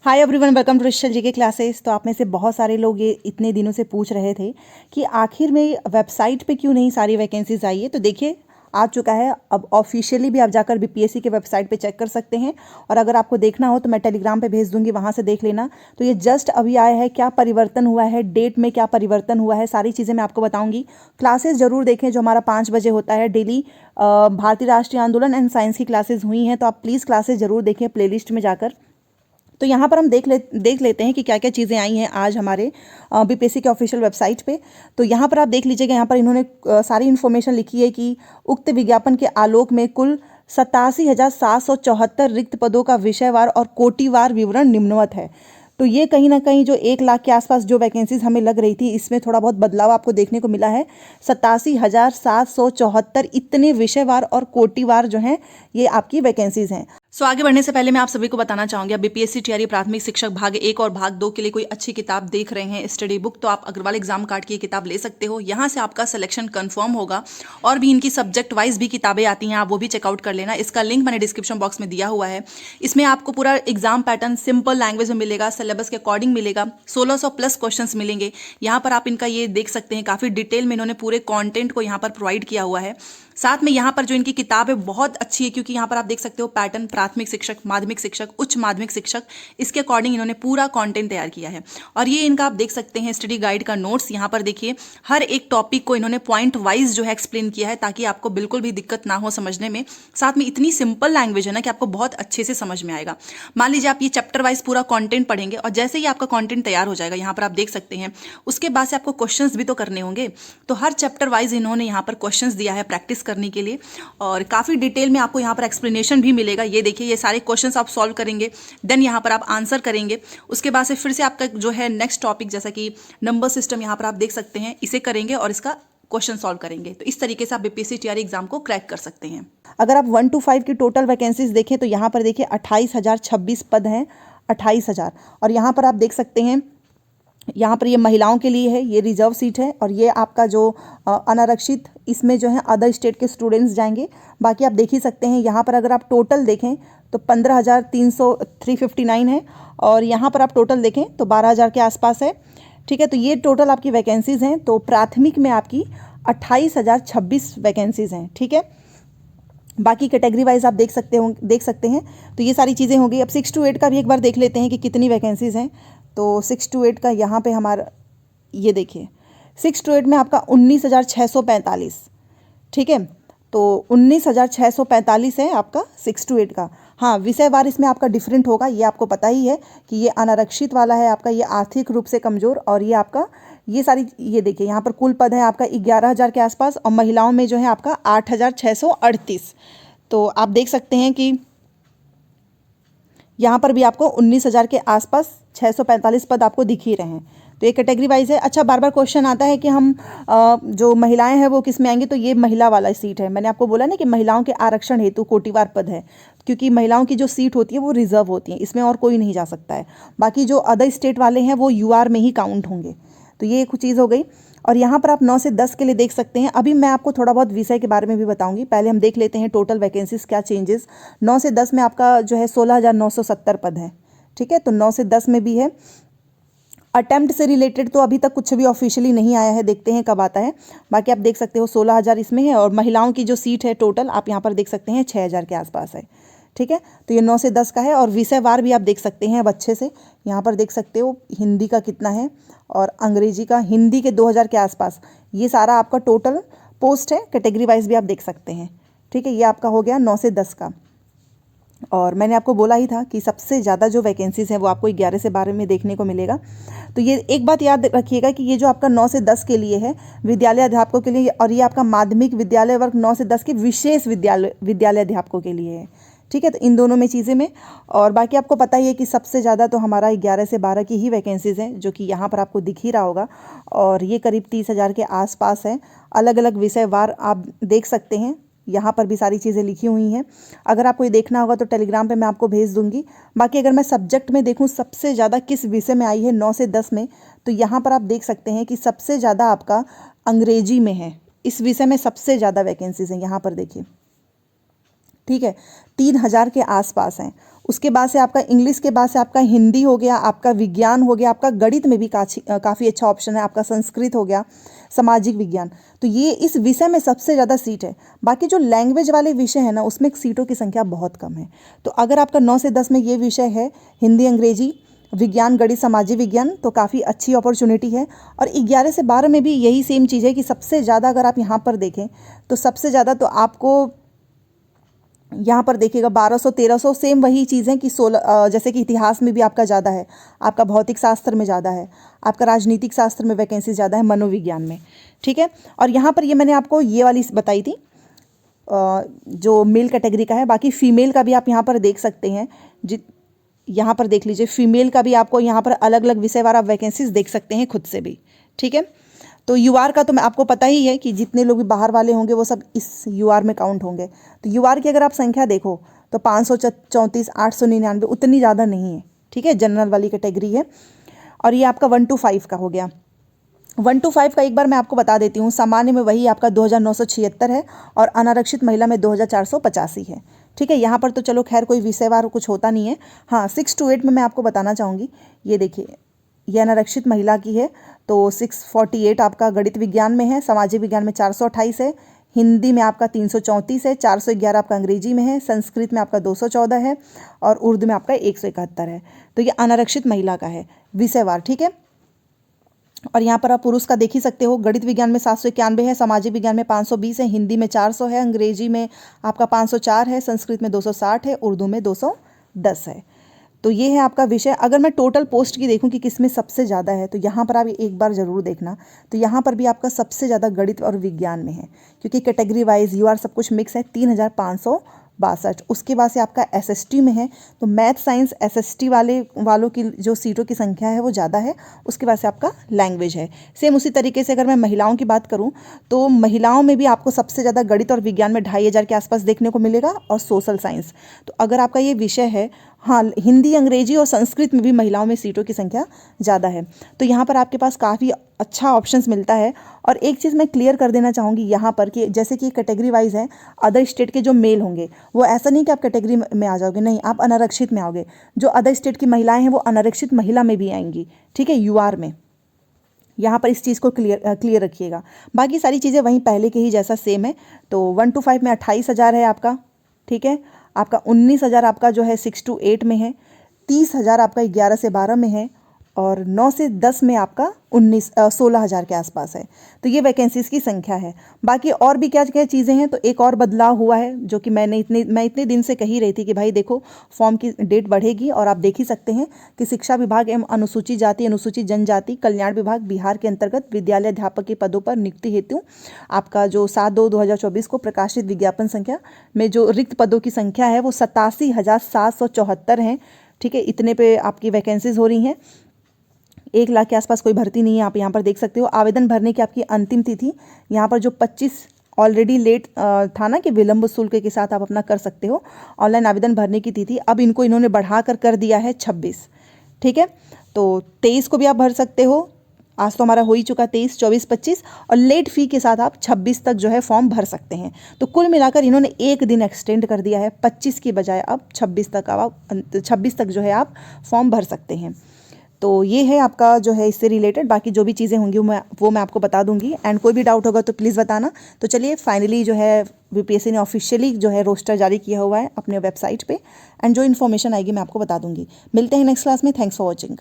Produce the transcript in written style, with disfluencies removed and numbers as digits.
Hi everyone, welcome to ऋषल जी के classes. तो आप में से बहुत सारे लोग ये इतने दिनों से पूछ रहे थे कि आखिर में वेबसाइट पे क्यों नहीं सारी वैकेंसीज आई है। तो देखिए आ चुका है। अब ऑफिशियली भी आप जाकर बीपीएससी के वेबसाइट पे चेक कर सकते हैं, और अगर आपको देखना हो तो मैं टेलीग्राम पे भेज दूंगी, वहाँ से देख लेना। तो ये जस्ट अभी आया है, क्या परिवर्तन हुआ है, डेट में क्या परिवर्तन हुआ है, सारी चीज़ें मैं आपको बताऊंगी। क्लासेस जरूर देखें, जो हमारा 5 बजे होता है डेली, भारतीय राष्ट्रीय आंदोलन एंड साइंस की क्लासेज हुई हैं, तो आप प्लीज़ क्लासेस जरूर देखें प्लेलिस्ट में जाकर। तो यहाँ पर हम देख लेते हैं कि क्या क्या चीज़ें आई हैं आज हमारे बीपीएससी के ऑफिशियल वेबसाइट पे। तो यहाँ पर आप देख लीजिएगा, यहाँ पर इन्होंने सारी इन्फॉर्मेशन लिखी है कि उक्त विज्ञापन के आलोक में कुल 87,774 रिक्त पदों का विषयवार और कोटिवार विवरण निम्नवत है। तो ये कहीं ना कहीं जो 1 लाख के आसपास जो वैकेंसीज हमें लग रही थी, इसमें थोड़ा बहुत बदलाव आपको देखने को मिला है। 87,774 इतने विषयवार और कोटिवार जो हैं ये आपकी वैकेंसीज हैं। आगे बढ़ने से पहले मैं आप सभी को बताना चाहूंगी, आप बीपीएससी तैयारी प्राथमिक शिक्षक भाग 1 और भाग 2 के लिए कोई अच्छी किताब देख रहे हैं, स्टडी बुक, तो आप अग्रवाल एग्जाम कार्ड की किताब ले सकते हो। यहाँ से आपका सिलेक्शन कंफर्म होगा, और भी इनकी सब्जेक्ट वाइज भी किताबें आती हैं, आप वो भी चेकआउट कर लेना। इसका लिंक मैंने डिस्क्रिप्शन बॉक्स में दिया हुआ है। इसमें आपको पूरा एग्जाम पैटर्न सिंपल लैंग्वेज में मिलेगा, सिलेबस के अकॉर्डिंग मिलेगा, 1600 प्लस क्वेश्चंस मिलेंगे। यहाँ पर आप इनका ये देख सकते हैं, काफी डिटेल में इन्होंने पूरे कंटेंट को यहाँ पर प्रोवाइड किया हुआ है। साथ में यहाँ पर जो इनकी किताब है बहुत अच्छी है, क्योंकि यहाँ पर आप देख सकते हो पैटर्न प्राथमिक शिक्षक, माध्यमिक शिक्षक, उच्च माध्यमिक शिक्षक, इसके अकॉर्डिंग इन्होंने पूरा कंटेंट तैयार किया है। और ये इनका आप देख सकते हैं स्टडी गाइड का नोट्स, यहाँ पर देखिए हर एक टॉपिक को इन्होंने पॉइंट वाइज जो है एक्सप्लेन किया है, ताकि आपको बिल्कुल भी दिक्कत ना हो समझने में। साथ में इतनी सिंपल लैंग्वेज है ना कि आपको बहुत अच्छे से समझ में आएगा। मान लीजिए आप ये चैप्टर वाइज पूरा कॉन्टेंट पढ़ेंगे, और जैसे ही आपका कॉन्टेंट तैयार हो जाएगा, यहाँ पर आप देख सकते हैं, उसके बाद से आपको क्वेश्चंस भी तो करने होंगे। तो हर चैप्टर वाइज इन्होंने यहाँ पर क्वेश्चंस दिया है प्रैक्टिस करने के लिए, और काफी डिटेल में आपको यहाँ पर एक्सप्लेनेशन भी मिलेगा। ये देखिए, ये सारे क्वेश्चंस आप सॉल्व करेंगे, देन यहाँ पर आप आंसर करेंगे। उसके बाद से फिर से आपका जो है नेक्स्ट टॉपिक, जैसा कि नंबर सिस्टम, यहाँ पर आप देख सकते हैं, इसे करेंगे और इसका क्वेश्चन सॉल्व करेंगे। तो इस तरीके से आप बीपीएससी टीआरई एग्जाम को क्रैक कर सकते हैं। अगर आप 1 to 5 की टोटल वैकेंसीज देखें तो यहाँ पर देखिए 28,026 पद हैं, 28,000। और यहाँ पर आप देख सकते हैं, यहाँ पर ये महिलाओं के लिए है, ये रिजर्व सीट है, और ये आपका जो अनारक्षित, इसमें जो है अदर स्टेट के स्टूडेंट्स जाएंगे। बाकी आप देख ही सकते हैं, यहाँ पर अगर आप टोटल देखें तो 15,359 है, और यहाँ पर आप टोटल देखें तो 12,000 के आसपास है। ठीक है, तो ये टोटल आपकी वैकेंसीज हैं। तो प्राथमिक में आपकी 28,026 वैकेंसीज हैं। ठीक है, बाकी कैटेगरी वाइज आप देख सकते हैं। तो ये सारी चीज़ें होंगी। अब 6 to 8 का भी एक बार देख लेते हैं कि कितनी वैकेंसीज हैं। तो 6 to 8 का यहाँ पे हमारा ये देखिए, 6 to 8 में आपका 19,645। ठीक है, तो 19,645 है आपका 6 to 8 का। हाँ, विषयवार इसमें आपका डिफरेंट होगा, ये आपको पता ही है कि ये अनारक्षित वाला है आपका, ये आर्थिक रूप से कमज़ोर, और ये आपका ये सारी, ये देखिए यहाँ पर कुल पद है आपका 11,000 के आसपास, और महिलाओं में जो है आपका 8,638। तो आप देख सकते हैं कि यहाँ पर भी आपको 19,000 के आसपास 645 पद आपको दिख ही रहे हैं। तो ये कैटेगरी वाइज है। अच्छा, बार बार क्वेश्चन आता है कि हम जो महिलाएं हैं वो किस में आएंगी, तो ये महिला वाला सीट है। मैंने आपको बोला ना कि महिलाओं के आरक्षण हेतु कोटिवार पद है, क्योंकि महिलाओं की जो सीट होती है वो रिजर्व होती है, इसमें और कोई नहीं जा सकता है। बाकी जो अदर स्टेट वाले हैं वो यूआर में ही काउंट होंगे। तो ये कुछ चीज़ हो गई। और यहाँ पर आप 9 से 10 के लिए देख सकते हैं। अभी मैं आपको थोड़ा बहुत विषय के बारे में भी बताऊंगी, पहले हम देख लेते हैं टोटल वैकेंसीज क्या चेंजेस। 9 से 10 में आपका जो है 16,970 पद है। ठीक है, तो 9 से 10 में भी है। अटेम्प्ट से रिलेटेड तो अभी तक कुछ भी ऑफिशियली नहीं आया है, देखते हैं कब आता है। बाकी आप देख सकते हो 16,000 इसमें है, और महिलाओं की जो सीट है टोटल आप यहाँ पर देख सकते हैं 6,000 के आसपास है। ठीक है, तो ये 9 से 10 का है। और विषयवार भी आप देख सकते हैं अब अच्छे से, यहाँ पर देख सकते हो हिंदी का कितना है, और अंग्रेजी का, हिंदी के 2,000 के आसपास। ये सारा आपका टोटल पोस्ट है, कैटेगरी वाइज भी आप देख सकते हैं। ठीक है, ये आपका हो गया 9 से 10 का। और मैंने आपको बोला ही था कि सबसे ज़्यादा जो वैकेंसीज हैं वो आपको 11 से 12 में देखने को मिलेगा। तो ये एक बात याद रखिएगा कि ये जो आपका 9 से 10 के लिए है विद्यालय अध्यापकों के लिए, और ये आपका माध्यमिक विद्यालय वर्ग 9 से 10 के विशेष विद्यालय अध्यापकों के लिए है। ठीक है, तो इन दोनों में चीज़ें में। और बाकी आपको पता ही है कि सबसे ज़्यादा तो हमारा 11 से 12 की ही वैकेंसीज़ हैं, जो कि यहाँ पर आपको दिख ही रहा होगा, और ये करीब 30,000 के आसपास है। अलग अलग विषयवार आप देख सकते हैं, यहाँ पर भी सारी चीज़ें लिखी हुई हैं। अगर आपको ये देखना होगा तो टेलीग्राम पे मैं आपको भेज दूंगी। बाकी अगर मैं सब्जेक्ट में देखूँ सबसे ज़्यादा किस विषय में आई है 9 से 10 में, तो यहाँ पर आप देख सकते हैं कि सबसे ज़्यादा आपका अंग्रेजी में है। इस विषय में सबसे ज़्यादा वैकेंसीज़ हैं, यहाँ पर देखिए। ठीक है, 3,000 के आसपास हैं। उसके बाद से आपका इंग्लिश के बाद से आपका हिंदी हो गया, आपका विज्ञान हो गया, आपका गणित में भी काफ़ी अच्छा ऑप्शन है, आपका संस्कृत हो गया, सामाजिक विज्ञान। तो ये इस विषय में सबसे ज़्यादा सीट है। बाकी जो लैंग्वेज वाले विषय है ना, उसमें सीटों की संख्या बहुत कम है। तो अगर आपका 9 से 10 में ये विषय है, हिंदी, अंग्रेजी, विज्ञान, गणित, सामाजिक विज्ञान, तो काफ़ी अच्छी अपॉर्चुनिटी है। और 11 से 12 में भी यही सेम चीज़ है कि सबसे ज़्यादा अगर आप यहाँ पर देखें तो सबसे ज़्यादा तो आपको यहाँ पर देखिएगा 1200 1300 सेम वही चीज़ है कि 16 जैसे कि इतिहास में भी आपका ज़्यादा है, आपका भौतिक शास्त्र में ज़्यादा है, आपका राजनीतिक शास्त्र में वैकेंसी ज़्यादा है, मनोविज्ञान में। ठीक है, और यहाँ पर ये मैंने आपको ये वाली बताई थी जो मेल कैटेगरी का है। बाकी फीमेल का भी आप यहाँ पर देख सकते हैं, यहाँ पर देख लीजिए, फीमेल का भी आपको यहाँ पर अलग अलग विषय वार आप वैकेंसीज देख सकते हैं खुद से भी। ठीक है, तो यूआर का तो मैं आपको पता ही है कि जितने लोग भी बाहर वाले होंगे वो सब इस यूआर में काउंट होंगे। तो यूआर की अगर आप संख्या देखो तो 534, 899 उतनी ज़्यादा नहीं है। ठीक है, जनरल वाली कैटेगरी है। और ये आपका 1 to 5 का हो गया। 1 to 5 का एक बार मैं आपको बता देती हूँ। सामान्य में वही आपका 2976 है और अनारक्षित महिला में 2485 है। ठीक है, यहाँ पर तो चलो खैर कोई विषयवार कुछ होता नहीं है। हाँ, 6 to 8 में मैं आपको बताना चाहूँगी। ये देखिए, ये अनारक्षित महिला की है, तो 648 आपका गणित विज्ञान में है, सामाजिक विज्ञान में 428 है, हिंदी में आपका 334 है, 411 आपका अंग्रेजी में है, संस्कृत में आपका 214 है और उर्दू में आपका 171 है। तो ये अनारक्षित महिला का है विषयवार। ठीक है, और यहाँ पर आप पुरुष का देख ही सकते हो। गणित विज्ञान में 791 है, सामाजिक विज्ञान में 520 है, हिंदी में 400 है, अंग्रेजी में आपका 504 है, संस्कृत में 260 है, उर्दू में 210 है। तो ये है आपका विषय। अगर मैं टोटल पोस्ट की देखूं कि किसमें सबसे ज़्यादा है, तो यहाँ पर आप एक बार ज़रूर देखना। तो यहाँ पर भी आपका सबसे ज़्यादा गणित और विज्ञान में है, क्योंकि कैटेगरी वाइज यूआर सब कुछ मिक्स है। 3562। उसके बाद से आपका एसएसटी में है, तो मैथ साइंस एसएसटी वालों की जो सीटों की संख्या है वो ज़्यादा है। उसके बाद से आपका लैंग्वेज है। सेम उसी तरीके से अगर मैं महिलाओं की बात करूँ तो महिलाओं में भी आपको सबसे ज़्यादा गणित और विज्ञान में 2500 के आसपास देखने को मिलेगा, और सोशल साइंस। तो अगर आपका ये विषय है, हाँ, हिंदी, अंग्रेजी और संस्कृत में भी महिलाओं में सीटों की संख्या ज़्यादा है। तो यहाँ पर आपके पास काफ़ी अच्छा ऑप्शंस मिलता है। और एक चीज़ मैं क्लियर कर देना चाहूँगी यहाँ पर कि जैसे कि कैटेगरी वाइज है, अदर स्टेट के जो मेल होंगे वो ऐसा नहीं कि आप कैटेगरी में आ जाओगे, नहीं, आप अनारक्षित में आओगे। जो अदर स्टेट की महिलाएं हैं वो अनारक्षित महिला में भी आएंगी। ठीक है, यूआर में। यहाँ पर इस चीज़ को क्लियर रखिएगा। बाकी सारी चीज़ें वहीं पहले के ही जैसा सेम है। तो 1 to 5 में 28,000 है आपका। ठीक है, आपका 19,000 आपका जो है 6 to 8 में है, 30,000 आपका 11 से 12 में है, और 9 से 10 में आपका 16,000 के आसपास है। तो ये वैकेंसीज़ की संख्या है। बाकी और भी क्या क्या चीज़ें हैं, तो एक और बदलाव हुआ है जो कि मैं इतने दिन से कही रही थी कि भाई देखो, फॉर्म की डेट बढ़ेगी। और आप देख ही सकते हैं कि शिक्षा विभाग एवं अनुसूचित जाति अनुसूचित जनजाति कल्याण विभाग बिहार के अंतर्गत विद्यालय अध्यापक के पदों पर नियुक्ति हेतु आपका जो 7/2/2024 को प्रकाशित विज्ञापन संख्या में जो रिक्त पदों की संख्या है वो 87,774 है। ठीक है, इतने पे आपकी वैकेंसीज हो रही हैं। 1 लाख के आसपास कोई भर्ती नहीं है। आप यहाँ पर देख सकते हो आवेदन भरने की आपकी अंतिम तिथि यहाँ पर जो 25 ऑलरेडी लेट था ना कि विलंब शुल्क के साथ आप अपना कर सकते हो ऑनलाइन आवेदन भरने की तिथि, अब इनको इन्होंने बढ़ा कर दिया है 26। ठीक है, तो 23 को भी आप भर सकते हो। आज तो हमारा हो ही चुका 23, 24, 25, और लेट फी के साथ आप 26 तक जो है फॉर्म भर सकते हैं। तो कुल मिलाकर इन्होंने एक दिन एक्सटेंड कर दिया है, 25 की बजाय अब 26 तक जो है आप फॉर्म भर सकते हैं। तो ये है आपका जो है इससे रिलेटेड। बाकी जो भी चीज़ें होंगी वो मैं आपको बता दूंगी। एंड कोई भी डाउट होगा तो प्लीज़ बताना। तो चलिए, फाइनली जो है यूपीएससी ने ऑफिशियली जो है रोस्टर जारी किया हुआ है अपने वेबसाइट पे, एंड जो इन्फॉर्मेशन आएगी मैं आपको बता दूंगी। मिलते हैं नेक्स्ट क्लास में। Thanks for watching.